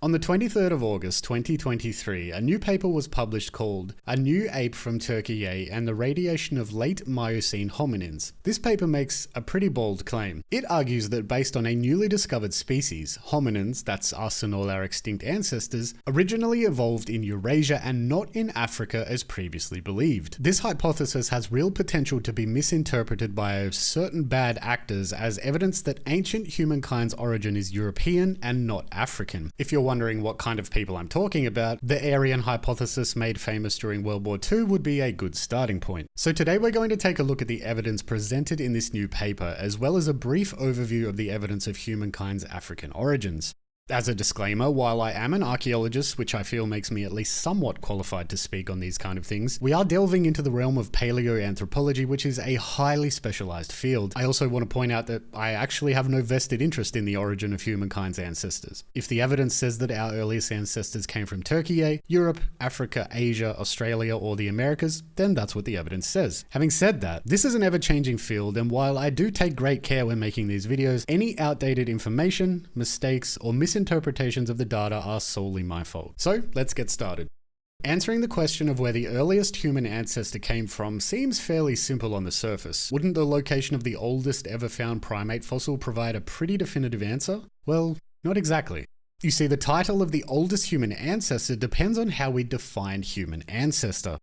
On the 23rd of August 2023, a new paper was published called A New Ape from Turkey and the Radiation of Late Miocene Hominins. This paper makes a pretty bold claim. It argues that based on a newly discovered species, hominins, that's us and all our extinct ancestors, originally evolved in Eurasia and not in Africa as previously believed. This hypothesis has real potential to be misinterpreted by certain bad actors as evidence that ancient humankind's origin is European and not African. If you're wondering what kind of people I'm talking about, the Aryan hypothesis made famous during World War II would be a good starting point. So today we're going to take a look at the evidence presented in this new paper, as well as a brief overview of the evidence of humankind's African origins. As a disclaimer, while I am an archaeologist, which I feel makes me at least somewhat qualified to speak on these kind of things, we are delving into the realm of paleoanthropology, which is a highly specialized field. I also want to point out that I actually have no vested interest in the origin of humankind's ancestors. If the evidence says that our earliest ancestors came from Turkey, Europe, Africa, Asia, Australia, or the Americas, then that's what the evidence says. Having said that, this is an ever-changing field, and while I do take great care when making these videos, any outdated information, mistakes, or misinterpretations of the data are solely my fault. So let's get started. Answering the question of where the earliest human ancestor came from seems fairly simple on the surface. Wouldn't the location of the oldest ever found primate fossil provide a pretty definitive answer? Well, not exactly. You see, the title of the oldest human ancestor depends on how we define human ancestor.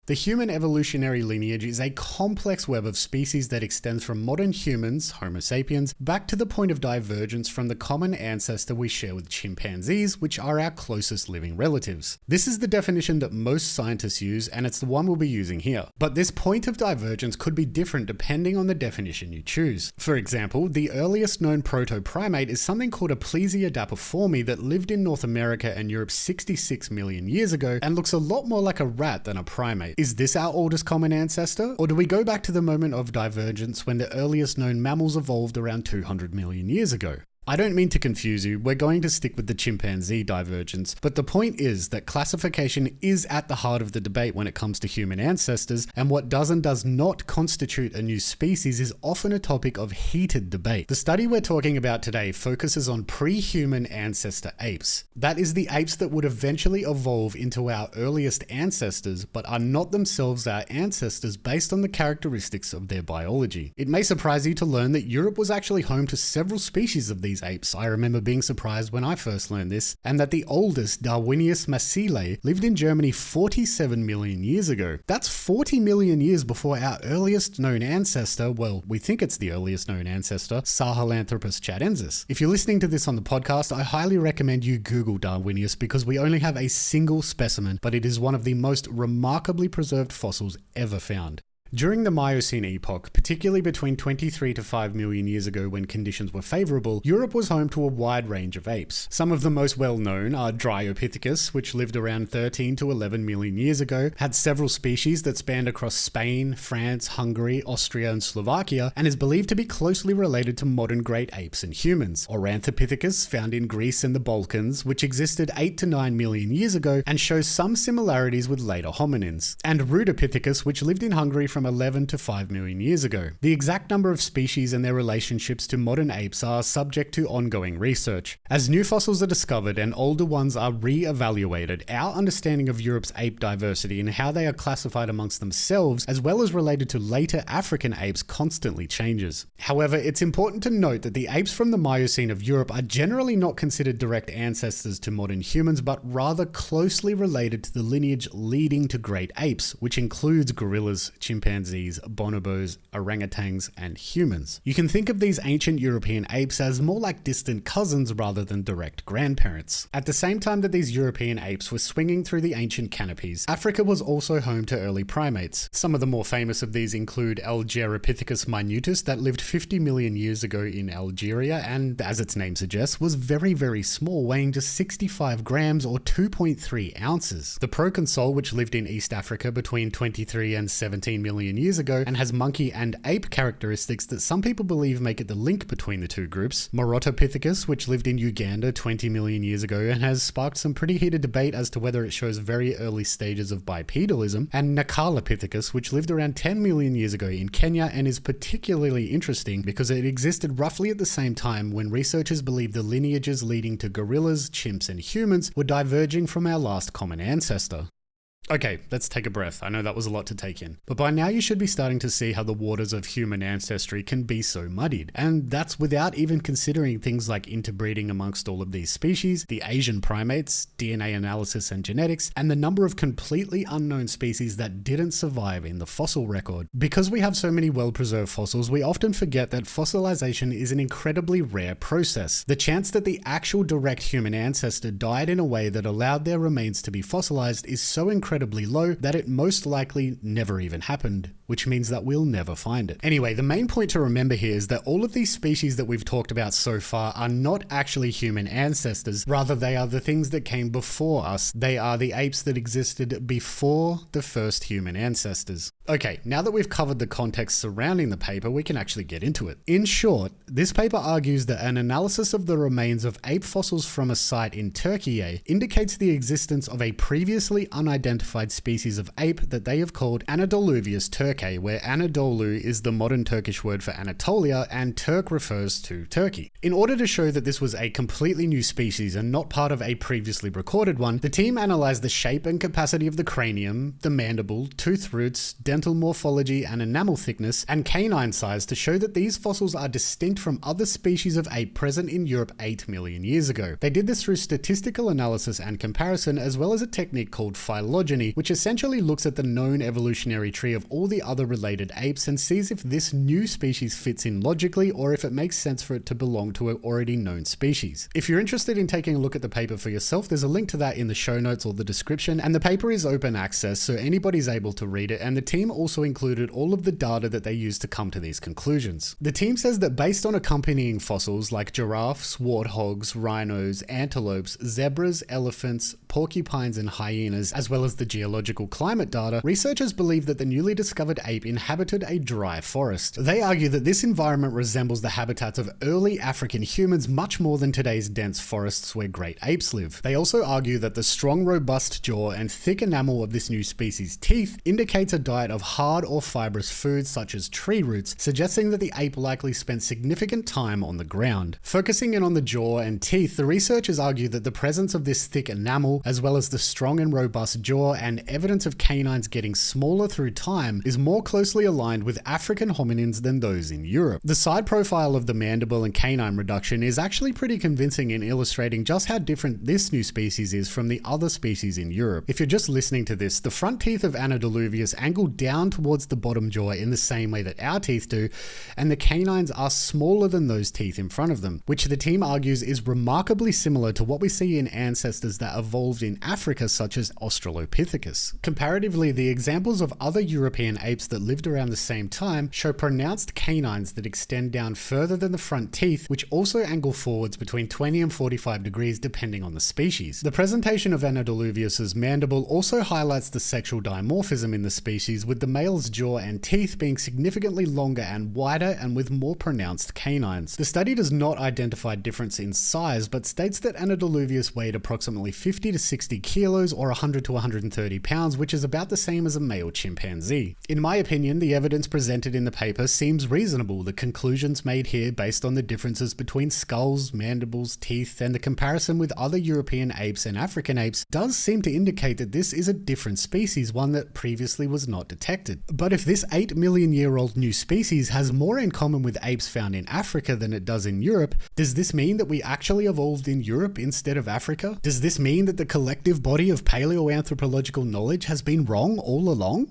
The human evolutionary lineage is a complex web of species that extends from modern humans, Homo sapiens, back to the point of divergence from the common ancestor we share with chimpanzees, which are our closest living relatives. This is the definition that most scientists use, and it's the one we'll be using here. But this point of divergence could be different depending on the definition you choose. For example, the earliest known proto-primate is something called a Plesiadapiforme that lived in North America and Europe 66 million years ago and looks a lot more like a rat than a primate. Is this our oldest common ancestor? Or do we go back to the moment of divergence when the earliest known mammals evolved around 200 million years ago? I don't mean to confuse you, we're going to stick with the chimpanzee divergence, but the point is that classification is at the heart of the debate when it comes to human ancestors, and what does and does not constitute a new species is often a topic of heated debate. The study we're talking about today focuses on pre-human ancestor apes. That is the apes that would eventually evolve into our earliest ancestors, but are not themselves our ancestors based on the characteristics of their biology. It may surprise you to learn that Europe was actually home to several species of these apes. I remember being surprised when I first learned this, and that the oldest, Darwinius massilae, lived in Germany 47 million years ago. That's 40 million years before our earliest known ancestor, well, we think it's the earliest known ancestor, Sahelanthropus chadensis. If you're listening to this on the podcast, I highly recommend you Google Darwinius because we only have a single specimen, but it is one of the most remarkably preserved fossils ever found. During the Miocene epoch, particularly between 23 to 5 million years ago when conditions were favorable, Europe was home to a wide range of apes. Some of the most well-known are Dryopithecus, which lived around 13 to 11 million years ago, had several species that spanned across Spain, France, Hungary, Austria, and Slovakia, and is believed to be closely related to modern great apes and humans. Organthopithecus, found in Greece and the Balkans, which existed 8 to 9 million years ago and shows some similarities with later hominins. And Rudopithecus, which lived in Hungary from 11 to 5 million years ago. The exact number of species and their relationships to modern apes are subject to ongoing research. As new fossils are discovered and older ones are re-evaluated, our understanding of Europe's ape diversity and how they are classified amongst themselves, as well as related to later African apes, constantly changes. However, it's important to note that the apes from the Miocene of Europe are generally not considered direct ancestors to modern humans, but rather closely related to the lineage leading to great apes, which includes gorillas, chimpanzees, bonobos, orangutans, and humans. You can think of these ancient European apes as more like distant cousins rather than direct grandparents. At the same time that these European apes were swinging through the ancient canopies, Africa was also home to early primates. Some of the more famous of these include Algerapithecus minutus that lived 50 million years ago in Algeria and, as its name suggests, was very, very small, weighing just 65 grams or 2.3 ounces. The proconsul, which lived in East Africa between 23 and 17 million million years ago and has monkey and ape characteristics that some people believe make it the link between the two groups. Moritopithecus, which lived in Uganda 20 million years ago and has sparked some pretty heated debate as to whether it shows very early stages of bipedalism, and Nakalapithecus, which lived around 10 million years ago in Kenya and is particularly interesting because it existed roughly at the same time when researchers believe the lineages leading to gorillas, chimps, and humans were diverging from our last common ancestor. Okay, let's take a breath. I know that was a lot to take in. But by now you should be starting to see how the waters of human ancestry can be so muddied. And that's without even considering things like interbreeding amongst all of these species, the Asian primates, DNA analysis and genetics, and the number of completely unknown species that didn't survive in the fossil record. Because we have so many well-preserved fossils, we often forget that fossilization is an incredibly rare process. The chance that the actual direct human ancestor died in a way that allowed their remains to be fossilized is so incredibly low that it most likely never even happened, which means that we'll never find it. Anyway, the main point to remember here is that all of these species that we've talked about so far are not actually human ancestors, rather they are the things that came before us. They are the apes that existed before the first human ancestors. Okay, now that we've covered the context surrounding the paper, we can actually get into it. In short, this paper argues that an analysis of the remains of ape fossils from a site in Turkey indicates the existence of a previously unidentified species of ape that they have called Anadoluvius turcae, where Anadolu is the modern Turkish word for Anatolia and Turk refers to Turkey. In order to show that this was a completely new species and not part of a previously recorded one, the team analyzed the shape and capacity of the cranium, the mandible, tooth roots, dental morphology and enamel thickness, and canine size to show that these fossils are distinct from other species of ape present in Europe 8 million years ago. They did this through statistical analysis and comparison, as well as a technique called phylogeny, which essentially looks at the known evolutionary tree of all the other related apes and sees if this new species fits in logically or if it makes sense for it to belong to an already known species. If you're interested in taking a look at the paper for yourself, there's a link to that in the show notes or the description, and the paper is open access so anybody's able to read it, and the team also included all of the data that they used to come to these conclusions. The team says that based on accompanying fossils like giraffes, warthogs, rhinos, antelopes, zebras, elephants, porcupines and hyenas, as well as the geological climate data, researchers believe that the newly discovered ape inhabited a dry forest. They argue that this environment resembles the habitats of early African humans much more than today's dense forests where great apes live. They also argue that the strong, robust jaw and thick enamel of this new species' teeth indicates a diet of hard or fibrous foods such as tree roots, suggesting that the ape likely spent significant time on the ground. Focusing in on the jaw and teeth, the researchers argue that the presence of this thick enamel, as well as the strong and robust jaw and evidence of canines getting smaller through time, is more closely aligned with African hominins than those in Europe. The side profile of the mandible and canine reduction is actually pretty convincing in illustrating just how different this new species is from the other species in Europe. If you're just listening to this, the front teeth of Anadoluvius angle down towards the bottom jaw in the same way that our teeth do, and the canines are smaller than those teeth in front of them, which the team argues is remarkably similar to what we see in ancestors that evolved in Africa such as Australopithecus. Comparatively, the examples of other European apes that lived around the same time show pronounced canines that extend down further than the front teeth, which also angle forwards between 20 and 45 degrees depending on the species. The presentation of Anadoluvius's mandible also highlights the sexual dimorphism in the species, with the male's jaw and teeth being significantly longer and wider and with more pronounced canines. The study does not identify difference in size, but states that Anadoluvius weighed approximately 50 to 60 kilos or 100 to 130 pounds, which is about the same as a male chimpanzee. In my opinion, the evidence presented in the paper seems reasonable. The conclusions made here based on the differences between skulls, mandibles, teeth, and the comparison with other European apes and African apes does seem to indicate that this is a different species, one that previously was not detected. But if this 8 million year old new species has more in common with apes found in Africa than it does in Europe, does this mean that we actually evolved in Europe instead of Africa? Does this mean that the collective body of paleoanthropological knowledge has been wrong all along?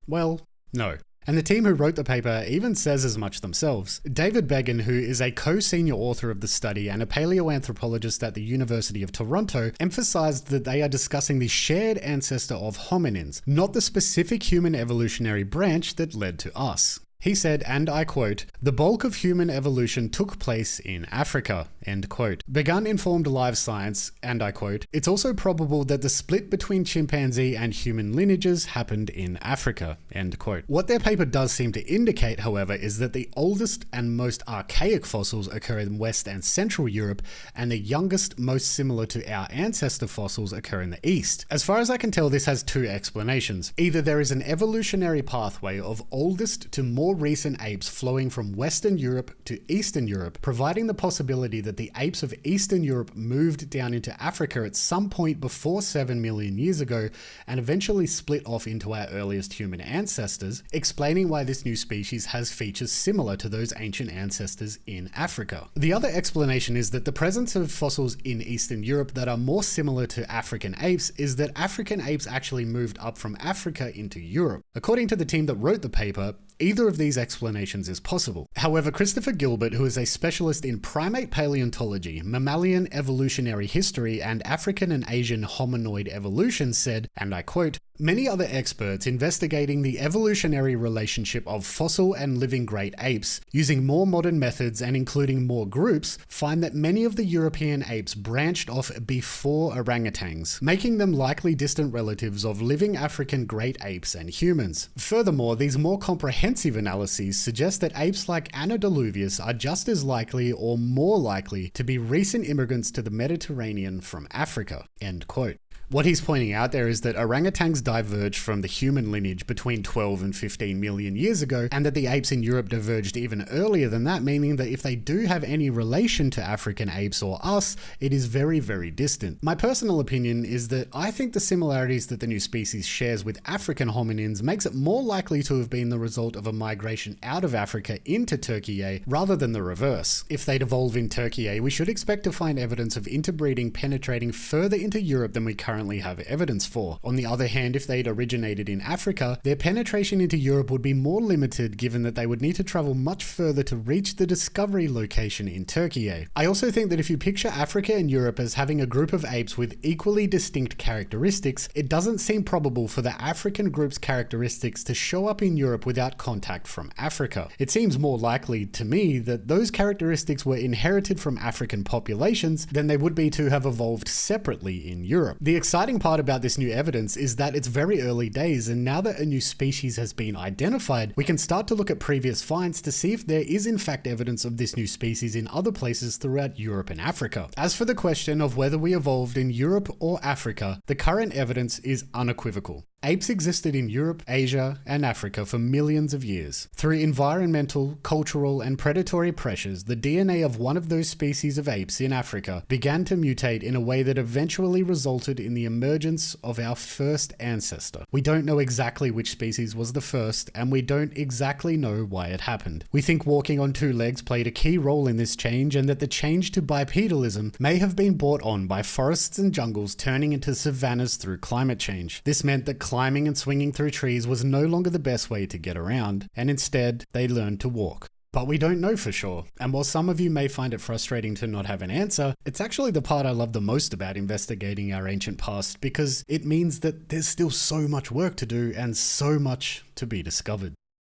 Well, no. And the team who wrote the paper even says as much themselves. David Began, who is a co-senior author of the study and a paleoanthropologist at the University of Toronto, emphasized that they are discussing the shared ancestor of hominins, not the specific human evolutionary branch that led to us. He said, and I quote, "The bulk of human evolution took place in Africa," end quote. Begun informed live science, and I quote, "It's also probable that the split between chimpanzee and human lineages happened in Africa," end quote. What their paper does seem to indicate, however, is that the oldest and most archaic fossils occur in West and Central Europe, and the youngest, most similar to our ancestor fossils, occur in the East. As far as I can tell, this has two explanations. Either there is an evolutionary pathway of oldest to more recent apes flowing from Western Europe to Eastern Europe, providing the possibility that the apes of Eastern Europe moved down into Africa at some point before 7 million years ago and eventually split off into our earliest human ancestors, explaining why this new species has features similar to those ancient ancestors in Africa. The other explanation is that the presence of fossils in Eastern Europe that are more similar to African apes is that African apes actually moved up from Africa into Europe. According to the team that wrote the paper, either of these explanations is possible. However, Christopher Gilbert, who is a specialist in primate paleontology, mammalian evolutionary history, and African and Asian hominoid evolution, said, and I quote, "Many other experts investigating the evolutionary relationship of fossil and living great apes, using more modern methods and including more groups, find that many of the European apes branched off before orangutans, making them likely distant relatives of living African great apes and humans. Furthermore, these more comprehensive analyses suggest that apes like Anadaluvius are just as likely or more likely to be recent immigrants to the Mediterranean from Africa," end quote. What he's pointing out there is that orangutans diverged from the human lineage between 12 and 15 million years ago, and that the apes in Europe diverged even earlier than that, meaning that if they do have any relation to African apes or us, it is very, very distant. My personal opinion is that I think the similarities that the new species shares with African hominins makes it more likely to have been the result of a migration out of Africa into Turkey rather than the reverse. If they'd evolve in Turkey, we should expect to find evidence of interbreeding penetrating further into Europe than we currently have evidence for. On the other hand, if they'd originated in Africa, their penetration into Europe would be more limited given that they would need to travel much further to reach the discovery location in Turkey. I also think that if you picture Africa and Europe as having a group of apes with equally distinct characteristics, it doesn't seem probable for the African group's characteristics to show up in Europe without contact from Africa. It seems more likely to me that those characteristics were inherited from African populations than they would be to have evolved separately in Europe. The exciting part about this new evidence is that it's very early days, and now that a new species has been identified, we can start to look at previous finds to see if there is in fact evidence of this new species in other places throughout Europe and Africa. As for the question of whether we evolved in Europe or Africa, the current evidence is unequivocal. Apes existed in Europe, Asia, and Africa for millions of years. Through environmental, cultural, and predatory pressures, the DNA of one of those species of apes in Africa began to mutate in a way that eventually resulted in the emergence of our first ancestor. We don't know exactly which species was the first, and we don't exactly know why it happened. We think walking on two legs played a key role in this change, and that the change to bipedalism may have been brought on by forests and jungles turning into savannas through climate change. This meant that climbing and swinging through trees was no longer the best way to get around, and instead they learned to walk. But we don't know for sure, and while some of you may find it frustrating to not have an answer, it's actually the part I love the most about investigating our ancient past, because it means that there's still so much work to do and so much to be discovered.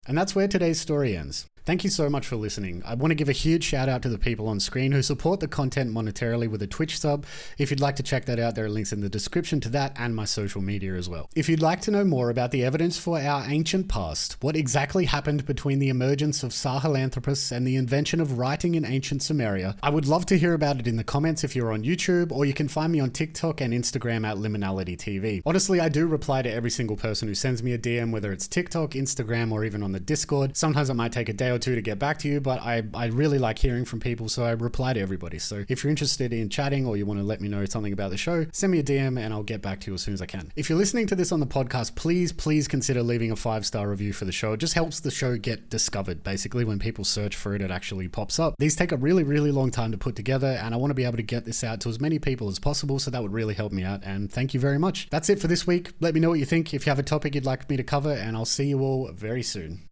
And that's where today's story ends. Thank you so much for listening. I want to give a huge shout out to the people on screen who support the content monetarily with a Twitch sub. If you'd like to check that out, there are links in the description to that and my social media as well. If you'd like to know more about the evidence for our ancient past, what exactly happened between the emergence of Sahelanthropus and the invention of writing in ancient Sumeria, I would love to hear about it in the comments if you're on YouTube, or you can find me on TikTok and Instagram at LiminalityTV. Honestly, I do reply to every single person who sends me a DM, whether it's TikTok, Instagram, or even on the Discord. Sometimes it might take a day or two to get back to you, but I really like hearing from people, so I reply to everybody. So if you're interested in chatting or you want to let me know something about the show, send me a DM and I'll get back to you as soon as I can. If you're listening to this on the podcast, please consider leaving a 5-star review for the show. It just helps the show get discovered. Basically, when people search for it, it actually pops up. These take a really long time to put together, and I want to be able to get this out to as many people as possible, so that would really help me out, and thank you very much. That's it for this week. Let me know what you think, if you have a topic you'd like me to cover, and I'll see you all very soon.